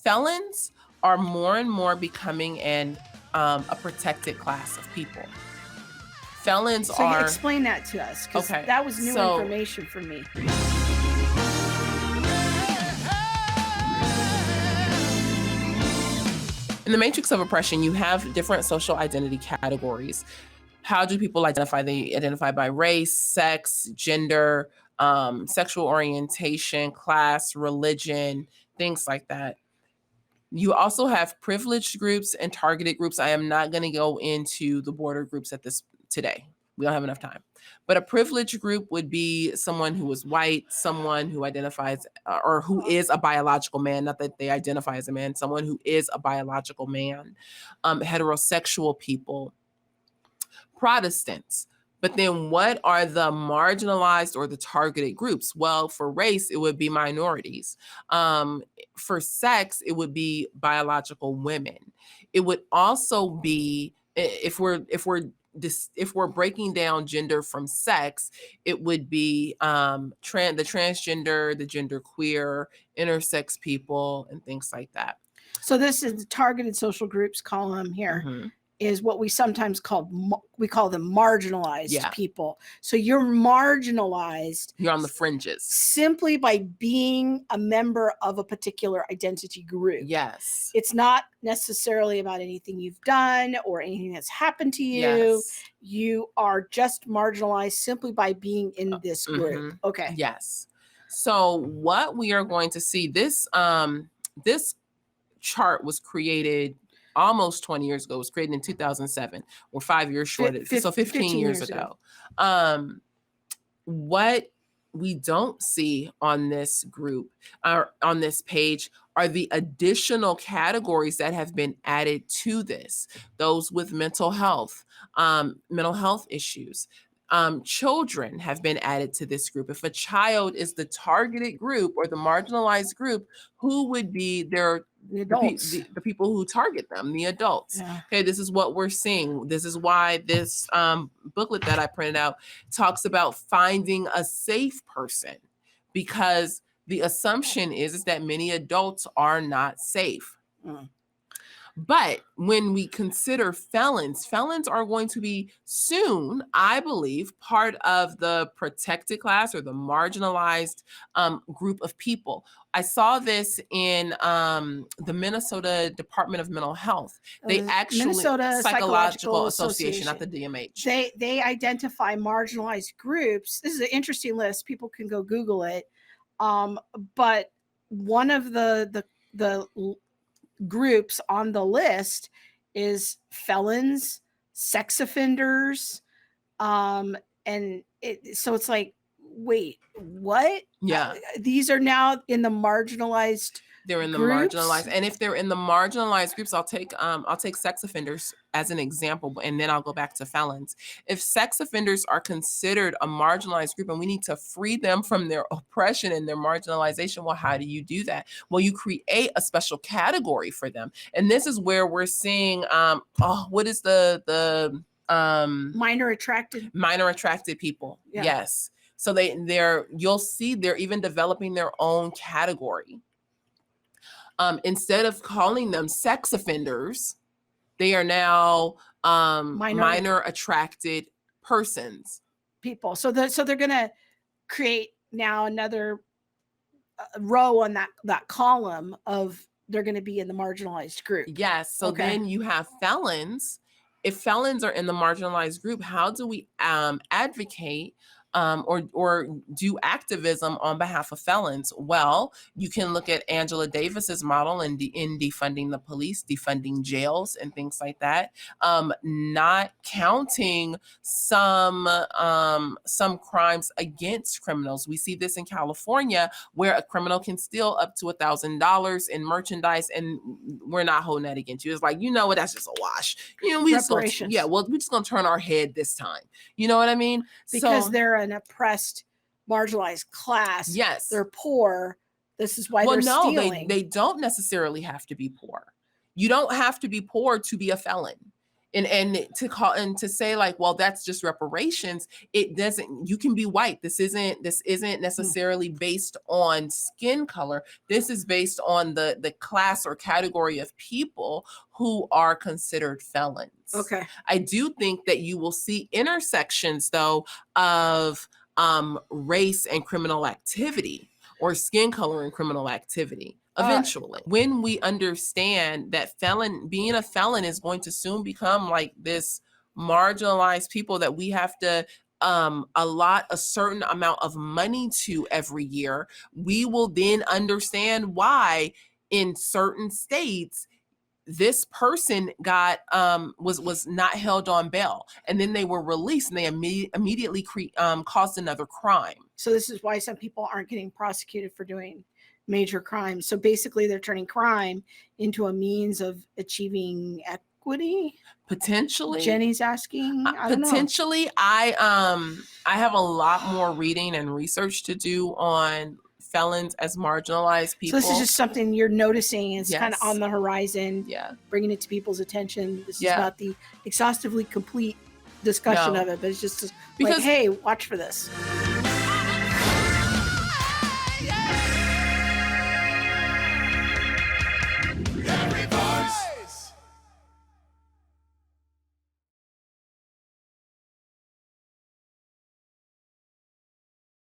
felons are more and more becoming a protected class of people. Felons So are... explain that to us, because Okay, that was new so- information for me. In the matrix of oppression, you have different social identity categories. How do people identify? They identify by race, sex, gender, sexual orientation, class, religion, things like that. You also have privileged groups and targeted groups. I am not going to go into the border groups today. We don't have enough time. But a privileged group would be someone who is white, someone who identifies or who is a biological man, not that they identify as a man, someone who is a biological man, heterosexual people, Protestants. But then what are the marginalized or the targeted groups? Well, for race, it would be minorities. For sex, it would be biological women. It would also be, if we're breaking down gender from sex, it would be the transgender, the genderqueer, intersex people, and things like that. So this is the targeted social groups column here. Mm-hmm. Is what we sometimes call them marginalized people. So you're marginalized. You're on the fringes. Simply by being a member of a particular identity group. Yes. It's not necessarily about anything you've done or anything that's happened to you. Yes. You are just marginalized simply by being in this group. Mm-hmm. Okay. Yes. So what we are going to see, this chart was created almost 20 years ago. It was created in 2007. We're 5 years short. So 15 years ago. What we don't see on this group, on this page, are the additional categories that have been added to this. Those with mental health issues. Children have been added to this group. If a child is the targeted group or the marginalized group, who would be the adults, the people who target them, the adults? Yeah. Okay, this is what we're seeing. This is why this booklet that I printed out talks about finding a safe person, because the assumption is that many adults are not safe. Mm. But when we consider felons are going to be soon, I believe, part of the protected class or the marginalized group of people. I saw this in the Minnesota Department of Mental Health. They actually, Minnesota Psychological Association, not the DMH. They identify marginalized groups. This is an interesting list. People can go Google it. But one of the groups on the list is felons, sex offenders, so it's like, wait, what? Yeah, these are now in the marginalized. They're in the groups? marginalized, and if they're in the marginalized groups, I'll take sex offenders as an example, and then I'll go back to felons. If sex offenders are considered a marginalized group and we need to free them from their oppression and their marginalization, well, how do you do that? Well, you create a special category for them, and this is where we're seeing what is the minor attracted people? Yeah. Yes, so you'll see they're even developing their own category. Instead of calling them sex offenders, they are now minor attracted persons. People. So they're going to create now another row on that column of they're going to be in the marginalized group. Yes. So then you have felons. If felons are in the marginalized group, how do we advocate or do activism on behalf of felons? Well, you can look at Angela Davis's model in defunding the police, defunding jails, and things like that. Not counting some crimes against criminals. We see this in California, where a criminal can steal up to $1,000 in merchandise, and we're not holding that against you. It's like, you know what, that's just a wash. We just we're just gonna turn our head this time. You know what I mean? Because they're an oppressed, marginalized class. Yes. They're poor. This is why they're stealing. They don't necessarily have to be poor. You don't have to be poor to be a felon. And to call and to say like, well, that's just reparations. It doesn't. You can be white. This isn't necessarily based on skin color. This is based on the class or category of people who are considered felons. Okay. I do think that you will see intersections though of race and criminal activity, or skin color and criminal activity eventually. When we understand that being a felon is going to soon become like this marginalized people that we have to allot a certain amount of money to every year, we will then understand why in certain states this person got was not held on bail, and then they were released, and they immediately caused another crime. So this is why some people aren't getting prosecuted for doing major crimes. So basically they're turning crime into a means of achieving equity. Potentially. Jenny's asking. I don't potentially know. I have a lot more reading and research to do on felons as marginalized people. So this is just something you're noticing is Yes. kind of on the horizon. Yeah. Bringing it to people's attention. This Yeah. is not the exhaustively complete discussion No. of it, but it's just Because- like, hey, watch for this.